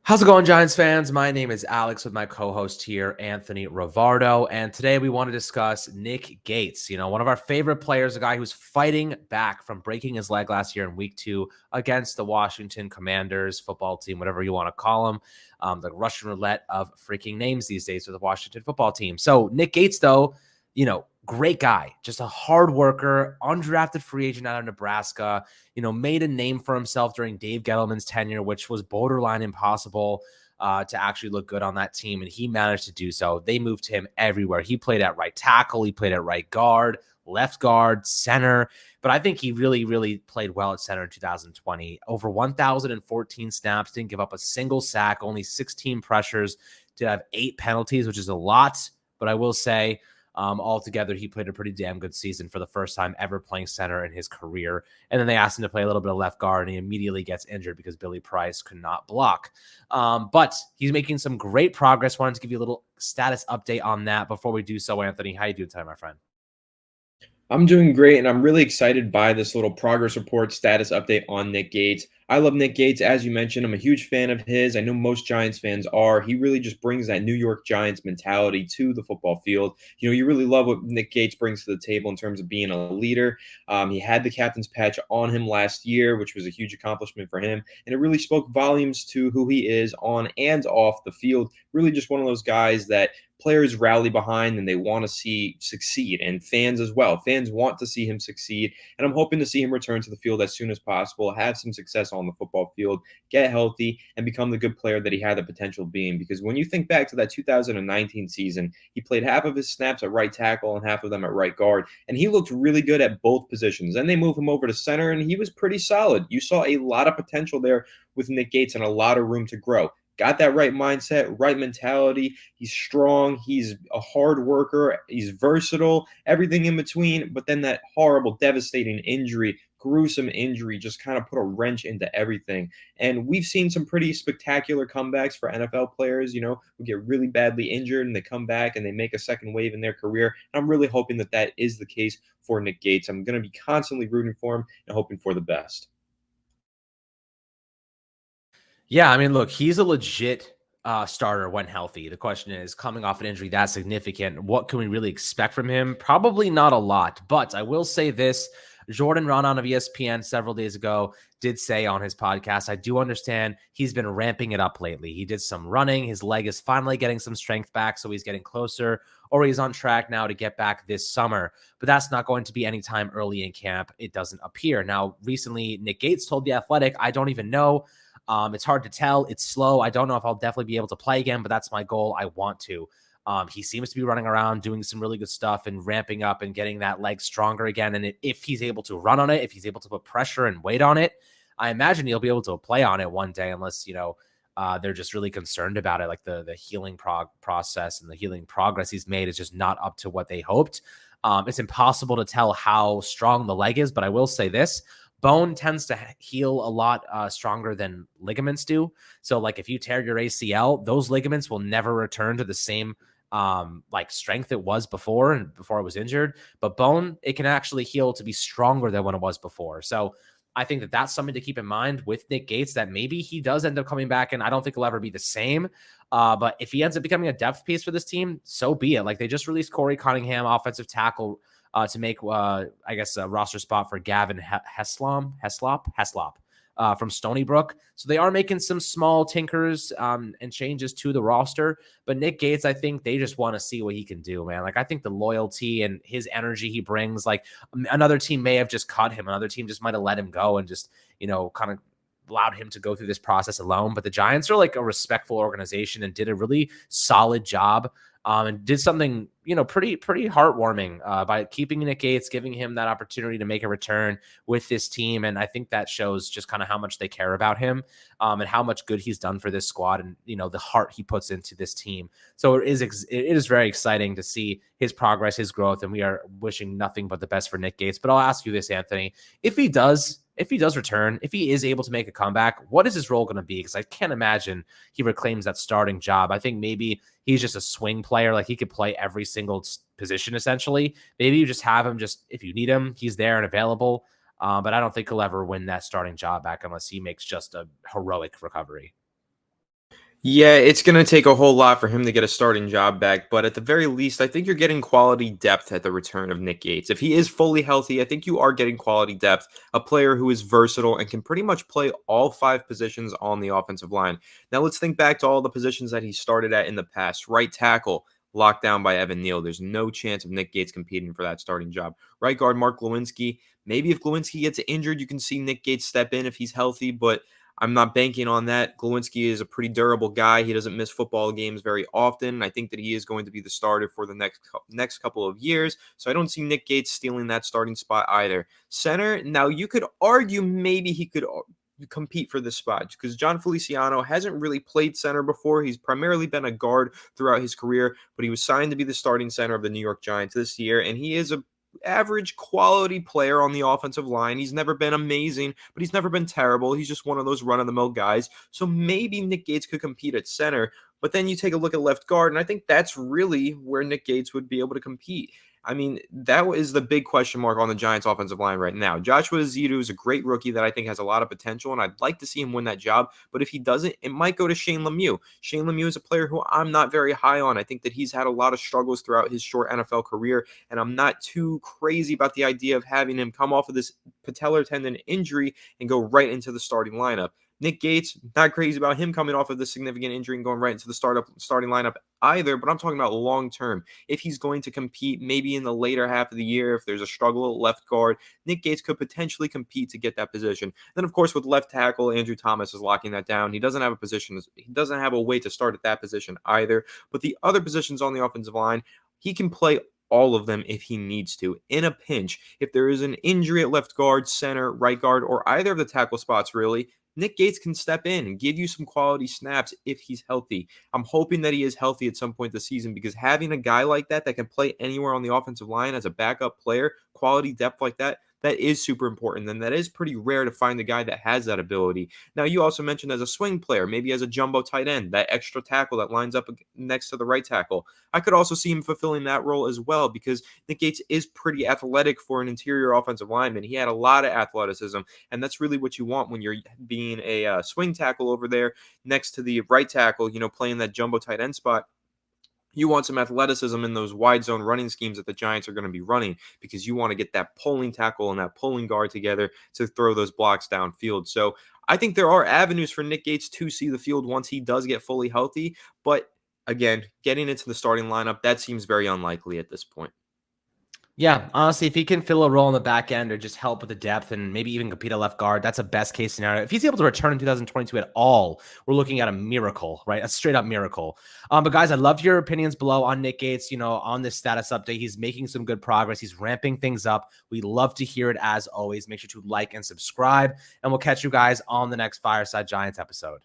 How's it going, Giants fans? My name is Alex with my co-host here, Anthony Rivardo, and today we want to discuss Nick Gates, one of our favorite players, a guy who's fighting back from breaking his leg last year in week 2 against the Washington Commanders football team, whatever you want to call them, the Russian roulette of freaking names these days for the Washington football team. So Nick Gates, though, great guy, just a hard worker, undrafted free agent out of Nebraska, made a name for himself during Dave Gettleman's tenure, which was borderline impossible to actually look good on that team. And he managed to do so. They moved him everywhere. He played at right tackle. He played at right guard, left guard, center. But I think he really, really played well at center in 2020. Over 1,014 snaps, didn't give up a single sack, only 16 pressures, did have 8 penalties, which is a lot. But I will say, altogether, he played a pretty damn good season for the first time ever playing center in his career. And then they asked him to play a little bit of left guard, and he immediately gets injured because Billy Price could not block. But he's making some great progress. Wanted to give you a little status update on that before we do so, Anthony. How you doing today, my friend? I'm doing great, and I'm really excited by this little progress report status update on Nick Gates. I love Nick Gates. As you mentioned, I'm a huge fan of his. I know most Giants fans are. He really just brings that New York Giants mentality to the football field. You really love what Nick Gates brings to the table in terms of being a leader. He had the captain's patch on him last year, which was a huge accomplishment for him, and it really spoke volumes to who he is on and off the field. Really just one of those guys that players rally behind and they want to see succeed, and fans as well. Fans want to see him succeed, and I'm hoping to see him return to the field as soon as possible, have some success on the football field, get healthy, and become the good player that he had the potential of being. Because when you think back to that 2019 season, he played half of his snaps at right tackle and half of them at right guard, and he looked really good at both positions. Then they moved him over to center, and he was pretty solid. You saw a lot of potential there with Nick Gates and a lot of room to grow. Got that right mindset, right mentality. He's strong. He's a hard worker. He's versatile, everything in between. But then that horrible, devastating injury, gruesome injury, just kind of put a wrench into everything. And we've seen some pretty spectacular comebacks for NFL players, who get really badly injured and they come back and they make a second wave in their career. And I'm really hoping that that is the case for Nick Gates. I'm going to be constantly rooting for him and hoping for the best. Yeah, I mean, look, he's a legit starter when healthy. The question is, coming off an injury that significant, what can we really expect from him? Probably not a lot, but I will say this. Jordan Raanan of ESPN several days ago did say on his podcast, I do understand he's been ramping it up lately. He did some running. His leg is finally getting some strength back, so he's getting closer, or he's on track now to get back this summer. But that's not going to be anytime early in camp. It doesn't appear. Now, recently, Nick Gates told The Athletic, I don't even know. It's hard to tell. It's slow. I don't know if I'll definitely be able to play again, but that's my goal. I want to. He seems to be running around, doing some really good stuff and ramping up and getting that leg stronger again. And if he's able to run on it, if he's able to put pressure and weight on it, I imagine he'll be able to play on it one day, unless, they're just really concerned about it. Like the healing process and the healing progress he's made is just not up to what they hoped. It's impossible to tell how strong the leg is, but I will say this. Bone tends to heal a lot stronger than ligaments do. So like if you tear your ACL, those ligaments will never return to the same strength it was before it was injured. But bone, it can actually heal to be stronger than when it was before. So I think that that's something to keep in mind with Nick Gates, that maybe he does end up coming back, and I don't think he'll ever be the same. But if he ends up becoming a depth piece for this team, so be it. Like they just released Corey Cunningham, offensive tackle, to make, a roster spot for Gavin Heslop from Stony Brook. So they are making some small tinkers and changes to the roster. But Nick Gates, I think they just want to see what he can do, man. Like I think the loyalty and his energy he brings, like another team may have just cut him. Another team just might have let him go and just, kind of allowed him to go through this process alone. But the Giants are like a respectful organization and did a really solid job. And did something, pretty heartwarming by keeping Nick Gates, giving him that opportunity to make a return with this team. And I think that shows just kind of how much they care about him and how much good he's done for this squad and, the heart he puts into this team. So it is very exciting to see his progress, his growth, and we are wishing nothing but the best for Nick Gates. But I'll ask you this, Anthony, if he does return, if he is able to make a comeback, what is his role going to be? Because I can't imagine he reclaims that starting job. I think maybe he's just a swing player. Like he could play every single position, essentially. Maybe you just have him if you need him, he's there and available. But I don't think he'll ever win that starting job back unless he makes just a heroic recovery. Yeah, it's going to take a whole lot for him to get a starting job back, but at the very least, I think you're getting quality depth at the return of Nick Gates. If he is fully healthy, I think you are getting quality depth, a player who is versatile and can pretty much play all 5 positions on the offensive line. Now, let's think back to all the positions that he started at in the past. Right tackle, locked down by Evan Neal. There's no chance of Nick Gates competing for that starting job. Right guard, Mark Lewinsky. Maybe if Lewinsky gets injured, you can see Nick Gates step in if he's healthy, but I'm not banking on that. Glowinski is a pretty durable guy. He doesn't miss football games very often. I think that he is going to be the starter for the next couple of years. So I don't see Nick Gates stealing that starting spot either. Center, now you could argue maybe he could compete for this spot because John Feliciano hasn't really played center before. He's primarily been a guard throughout his career, but he was signed to be the starting center of the New York Giants this year, and he is a average quality player on the offensive line. He's never been amazing, but he's never been terrible. He's just one of those run-of-the-mill guys. So maybe Nick Gates could compete at center, but then you take a look at left guard, and I think that's really where Nick Gates would be able to compete. I mean, that is the big question mark on the Giants offensive line right now. Joshua Zito is a great rookie that I think has a lot of potential, and I'd like to see him win that job. But if he doesn't, it might go to Shane Lemieux. Shane Lemieux is a player who I'm not very high on. I think that he's had a lot of struggles throughout his short NFL career, and I'm not too crazy about the idea of having him come off of this patellar tendon injury and go right into the starting lineup. Nick Gates, not crazy about him coming off of this significant injury and going right into the starting lineup either, but I'm talking about long term. If he's going to compete maybe in the later half of the year, if there's a struggle at left guard, Nick Gates could potentially compete to get that position. Then, of course, with left tackle, Andrew Thomas is locking that down. He doesn't have a position, he doesn't have a way to start at that position either. But the other positions on the offensive line, he can play all of them if he needs to. In a pinch, if there is an injury at left guard, center, right guard, or either of the tackle spots, really, Nick Gates can step in and give you some quality snaps if he's healthy. I'm hoping that he is healthy at some point this season because having a guy like that can play anywhere on the offensive line as a backup player, quality depth like that, that is super important. And that is pretty rare to find a guy that has that ability. Now, you also mentioned as a swing player, maybe as a jumbo tight end, that extra tackle that lines up next to the right tackle. I could also see him fulfilling that role as well because Nick Gates is pretty athletic for an interior offensive lineman. He had a lot of athleticism, and that's really what you want when you're being a swing tackle over there next to the right tackle, playing that jumbo tight end spot. You want some athleticism in those wide zone running schemes that the Giants are going to be running because you want to get that pulling tackle and that pulling guard together to throw those blocks downfield. So I think there are avenues for Nick Gates to see the field once he does get fully healthy. But again, getting into the starting lineup, that seems very unlikely at this point. Yeah, honestly, if he can fill a role in the back end or just help with the depth and maybe even compete at left guard, that's a best case scenario. If he's able to return in 2022 at all, we're looking at a miracle, right? A straight up miracle. But guys, I love your opinions below on Nick Gates, on this status update. He's making some good progress. He's ramping things up. We love to hear it as always. Make sure to like and subscribe, and we'll catch you guys on the next Fireside Giants episode.